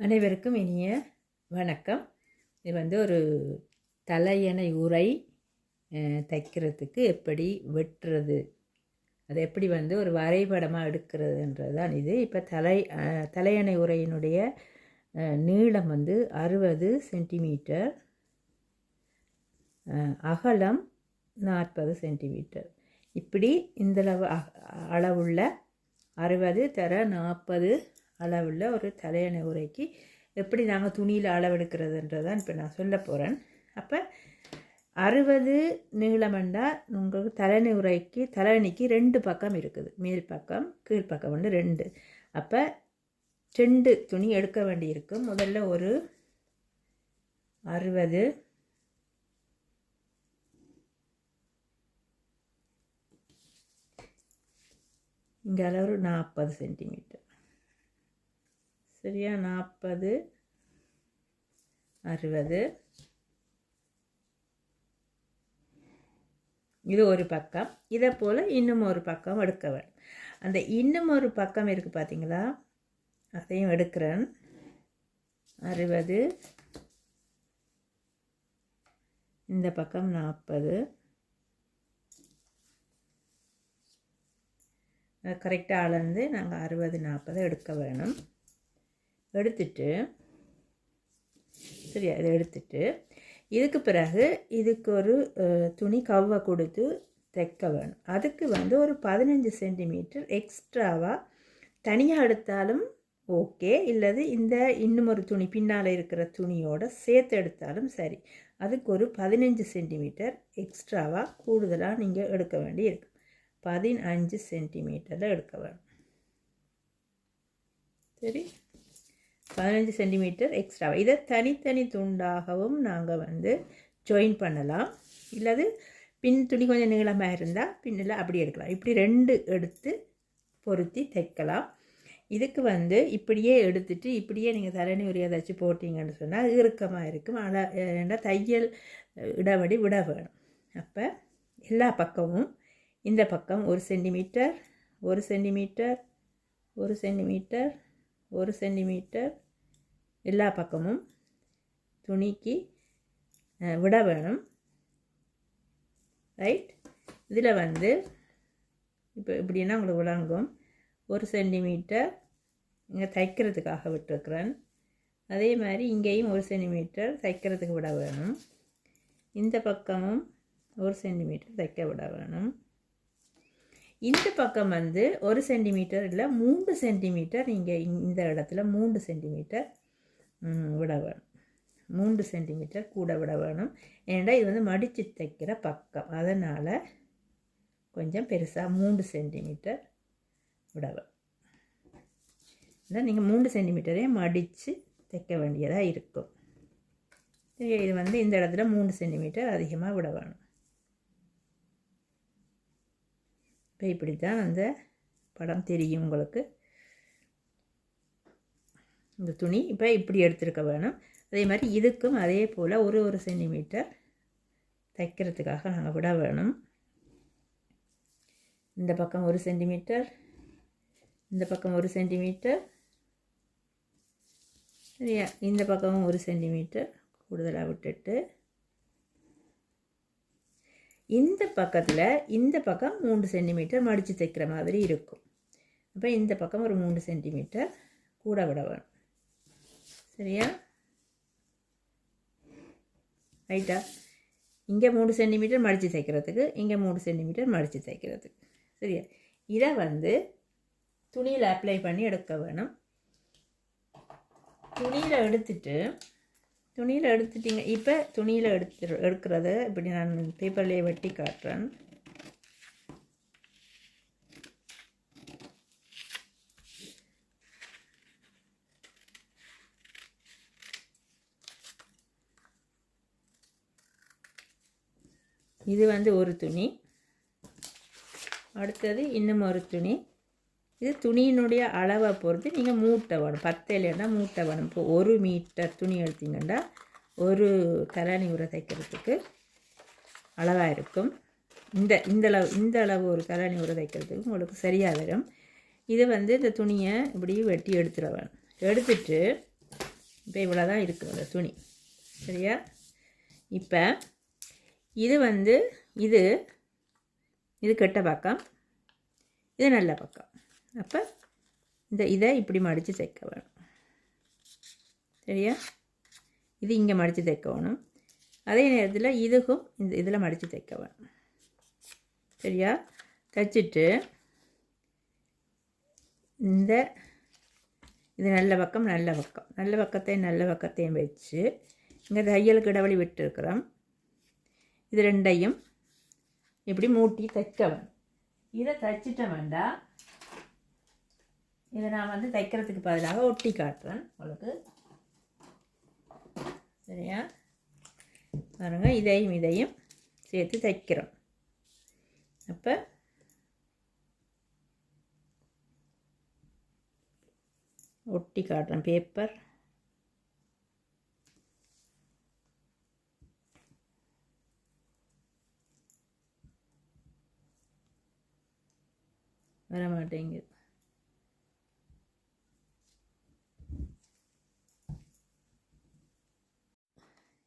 அனைவருக்கும் இனிய வணக்கம். இது ஒரு தலையணை உரை தைக்கிறதுக்கு எப்படி வெட்டுறது, அதை எப்படி ஒரு வரைபடமாக எடுக்கிறதுன்றது தான் இது. இப்போ தலையணை உரையினுடைய நீளம் 60 சென்டிமீட்டர், அகலம் 40 சென்டிமீட்டர். இப்படி இந்த அளவுள்ள 60 தர 40 அளவுள்ள ஒரு தலையணை உரைக்கு எப்படி நாங்கள் துணியில் அளவெடுக்கிறதுன்றதான் இப்போ நான் சொல்ல போகிறேன். அப்போ 60 நீளமண்டா உங்களுக்கு தலையணை உரைக்கு தலையணைக்கு 2 பக்கம் இருக்குது, மேல் பக்கம் கீழ்ப்பக்கம் 2. அப்போ 2 துணி எடுக்க வேண்டியிருக்கும். முதல்ல ஒரு 60, இங்கே அளவு 40 சென்டிமீட்டர். சரியா? 40, 60. இது ஒரு பக்கம். இதை போல் இன்னும் ஒரு பக்கம் எடுக்க வேண்டும். அந்த இன்னும் ஒரு பக்கம் இருக்குது பார்த்தீங்களா, அதையும் எடுக்கிறேன். 60, இந்த பக்கம் 40. கரெக்டாக அளந்து நாங்கள் 60, 40 எடுக்க வேணும். எடுத்துட்டு சரியா, இதை எடுத்துட்டு இதுக்கு பிறகு இதுக்கு ஒரு துணி கவ்வை கொடுத்து தைக்க வேணும். அதுக்கு ஒரு 15 சென்டிமீட்டர் எக்ஸ்ட்ராவாக தனியாக எடுத்தாலும் ஓகே, இல்லது இந்த இன்னும் ஒரு துணி பின்னால் இருக்கிற துணியோடு சேர்த்து எடுத்தாலும் சரி. அதுக்கு ஒரு 15 சென்டிமீட்டர் எக்ஸ்ட்ராவாக கூடுதலாக நீங்கள் எடுக்க வேண்டி இருக்கு. 15 சென்டிமீட்டரில் எடுக்க வேணும். சரி, 15 சென்டிமீட்டர் எக்ஸ்ட்ரா. இதை தனித்தனி துண்டாகவும் நாங்கள் ஜாயின் பண்ணலாம், இல்லது பின் துணி கொஞ்சம் நீளமாக இருந்தால் பின்னில் அப்படி எடுக்கலாம். இப்படி 2 எடுத்து பொருத்தி தைக்கலாம். இதுக்கு இப்படியே எடுத்துட்டு இப்படியே நீங்கள் தலையணை உரிய வச்சு போட்டிங்கன்னு சொன்னால் இறுக்கமாக இருக்கும். ஏன்னா தையல் இடைவெளி விட வேணும். அப்போ எல்லா பக்கமும் இந்த பக்கம் 1 சென்டிமீட்டர், 1 சென்டிமீட்டர், 1 சென்டிமீட்டர், 1 சென்டிமீட்டர் எல்லா பக்கமும் துணிக்கு விட வேணும். ரைட்? இதில் இப்போ இப்படின்னா உங்களுக்கு விளங்கும். 1 சென்டிமீட்டர் இங்கே தைக்கிறதுக்காக விட்டுருக்குறேன். அதே மாதிரி இங்கேயும் 1 சென்டிமீட்டர் தைக்கிறதுக்கு விட வேணும். இந்த பக்கமும் 1 சென்டிமீட்டர் தைக்க விட வேணும். இந்த பக்கம் 1 சென்டிமீட்டர் இல்லை 3 சென்டிமீட்டர் நீங்கள் இந்த இடத்துல 3 சென்டிமீட்டர் விட வேணும். 3 சென்டிமீட்டர் கூட விட வேணும். ஏன்னா இது மடித்து தைக்கிற பக்கம், அதனால் கொஞ்சம் பெருசாக 3 சென்டிமீட்டர் விட வேணும். இல்லை நீங்கள் 3 சென்டிமீட்டரே மடித்து தைக்க வேண்டியதாக இருக்கும். இது இந்த இடத்துல 3 சென்டிமீட்டர் அதிகமாக விட வேணும். இப்போ இப்படி தான் அந்த படம் தெரியும் உங்களுக்கு. இந்த துணி இப்போ இப்படி எடுத்துருக்க வேணும். அதே மாதிரி இதுக்கும் அதே போல் 1 சென்டிமீட்டர் தைக்கிறதுக்காக நாங்கள் விட வேணும். இந்த பக்கம் 1 சென்டிமீட்டர், இந்த பக்கம் 1 சென்டிமீட்டர், சரியா? இந்த பக்கமும் 1 சென்டிமீட்டர் கூடுதலாக விட்டுட்டு இந்த பக்கத்தில் இந்த பக்கம் 3 சென்டிமீட்டர் மடித்து தைக்கிற மாதிரி இருக்கும். அப்போ இந்த பக்கம் ஒரு 3 சென்டிமீட்டர் கூட விட வேணும். சரியா? ரைட்டா? இங்கே 3 சென்டிமீட்டர் மடித்து தைக்கிறதுக்கு, இங்கே 3 சென்டிமீட்டர் மடித்து தைக்கிறதுக்கு. சரியா? இதை துணியில் அப்ளை பண்ணி எடுக்க வேணும். துணியில் எடுத்துட்டிங்க. இப்போ துணியில் எடுக்கிறத இப்படி நான் பேப்பர்லேயே வெட்டி காட்டுறேன். இது ஒரு துணி. அடுத்தது இன்னும் ஒரு துணி. இது துணியினுடைய அளவை பொறுத்து நீங்கள் மூட்டை வேணும். 10 இல்லைன்னா மூட்டை வேணும். இப்போ 1 மீட்டர் துணி எடுத்திங்கன்னா ஒரு தலையணை உரை தைக்கிறதுக்கு அளவாக இருக்கும். இந்த அளவு ஒரு தலையணை உரை தைக்கிறதுக்கு உங்களுக்கு சரியாக வரும். இது இந்த துணியை இப்படி வெட்டி எடுத்துட வேணும். எடுத்துட்டு இப்போ இவ்வளோ தான் இருக்குது அந்த துணி. சரியா? இப்போ இது வந்து இது இது கெட்ட பக்கம், இது நல்ல பக்கம். அப்போ இதை இப்படி மடித்து தைக்க வேணும். சரியா? இது இங்கே மடித்து தைக்க வேணும். அதே நேரத்தில் இதுக்கும் இதில் மடித்து தைக்க வேணும். சரியா? தைச்சிட்டு இது நல்ல பக்கத்தையும் வச்சு இங்கே தையலுக்கு இடைவெளி விட்டுருக்குறோம். இது ரெண்டையும் இப்படி மூட்டி தைக்க வேணும். இதை தைச்சிட்ட வேண்டாம். இதை நான் வந்து தைக்கிறதுக்கு பதிலாக ஒட்டி காட்டுறேன் உங்களுக்கு. சரியா? பாருங்கள், இதையும் சேர்த்து தைக்கிறோம். அப்போ ஒட்டி காட்டுறேன் பேப்பர். வர மாட்டேங்குது.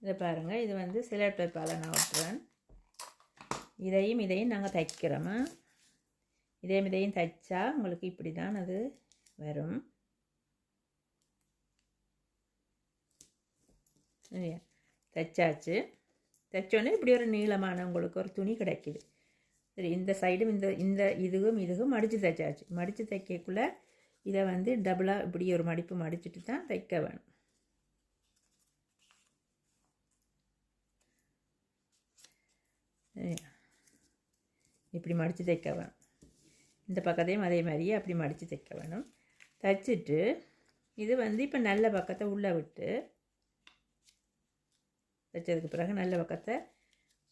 இதை பாருங்கள், இது வந்து சிலர் பேப்பால் நான் ஒட்டுறேன். இதையும் நாங்கள் தைக்கிறோமா. இதையும் தைச்சா உங்களுக்கு இப்படி தான் அது வரும். சரியா? தைச்சாச்சு. தைச்சோன்னே இப்படி ஒரு நீளமான உங்களுக்கு ஒரு துணி கிடைக்கிது. சரி, இந்த சைடும் இதுவும் மடித்து தைச்சாச்சு. மடித்து தைக்கக்குள்ளே இதை வந்து டபுளாக இப்படி ஒரு மடிப்பு மடிச்சுட்டு தான் தைக்க வேணும். இப்படி மடித்து தைக்க வேணும். இந்த பக்கத்தையும் அதே மாதிரியே அப்படி மடித்து தைக்க வேணும். தைச்சிட்டு இது வந்து இப்போ நல்ல பக்கத்தை உள்ளே விட்டு தைச்சதுக்கு பிறகு நல்ல பக்கத்தை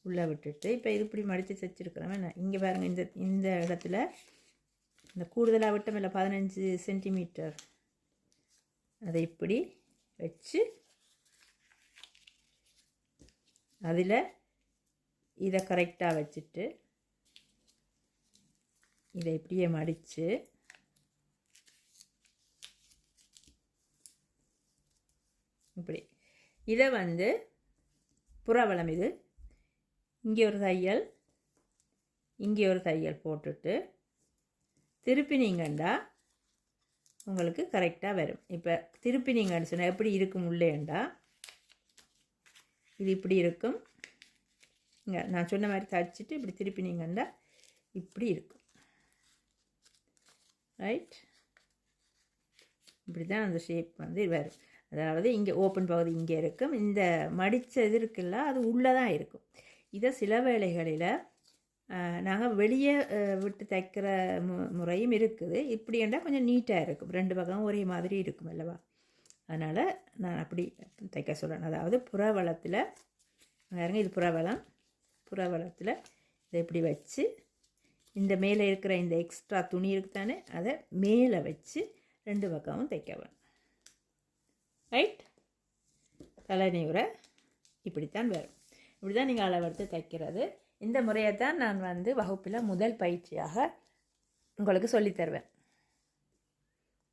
உள்ளே விட்டுட்டு இப்போ இது இப்படி மடித்து தைச்சிருக்கிறோமே. இங்கே பாருங்கள், இந்த இடத்துல இந்த கூடுதலாக விட்டம் இல்லை 15 சென்டிமீட்டர் அதை இப்படி வச்சு அதில் இதை கரெக்டாக வச்சுட்டு இதை இப்படியே மடித்து இப்படி இதை வந்து புறவளம் இது இங்கே ஒரு தையல் இங்கே ஒரு தையல் போட்டுட்டு திருப்பினீங்கண்டா உங்களுக்கு கரெக்டாக வரும். இப்போ திருப்பினீங்கன்னு சொன்னால் எப்படி இருக்கும் உள்ளேண்டா இது இப்படி இருக்கும். இங்கே நான் சொன்ன மாதிரி தைச்சிட்டு இப்படி திருப்பினீங்கண்டா இப்படி இருக்கும். ரைட்? இப்படி தான் அந்த ஷேப் வந்து வரும். அதாவது இங்கே ஓப்பன் பகுதி இங்கே இருக்கும், இந்த மடித்த இது இருக்குல்ல அது உள்ளே தான் இருக்கும். இதை சில வேளைகளில் நாங்கள் வெளியே விட்டு தைக்கிற முறையும் இருக்குது. இப்படி என்றால் கொஞ்சம் நீட்டாக இருக்கும், ரெண்டு பக்கம் ஒரே மாதிரி இருக்கும் அல்லவா. அதனால் நான் அப்படி தைக்க சொல்கிறேன். அதாவது புறவளத்தில் பாருங்க, இது புறவளத்தில் இதை இப்படி வச்சு இந்த மேலே இருக்கிற இந்த எக்ஸ்ட்ரா துணி இருக்குதானே அதை மேலே வச்சு ரெண்டு பக்கமும் தைக்க வேணும். ரைட்? தலைநீரை இப்படித்தான் வரும். இப்படி தான் நீங்கள் அளவெடுத்து தைக்கிறது. இந்த முறையை தான் நான் வந்து வகுப்பில் முதல் பயிற்சியாக உங்களுக்கு சொல்லித்தருவேன்.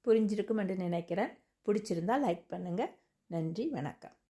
புரிஞ்சிருக்கும் என்று நினைக்கிறேன். பிடிச்சிருந்தால் லைக் பண்ணுங்கள். நன்றி, வணக்கம்.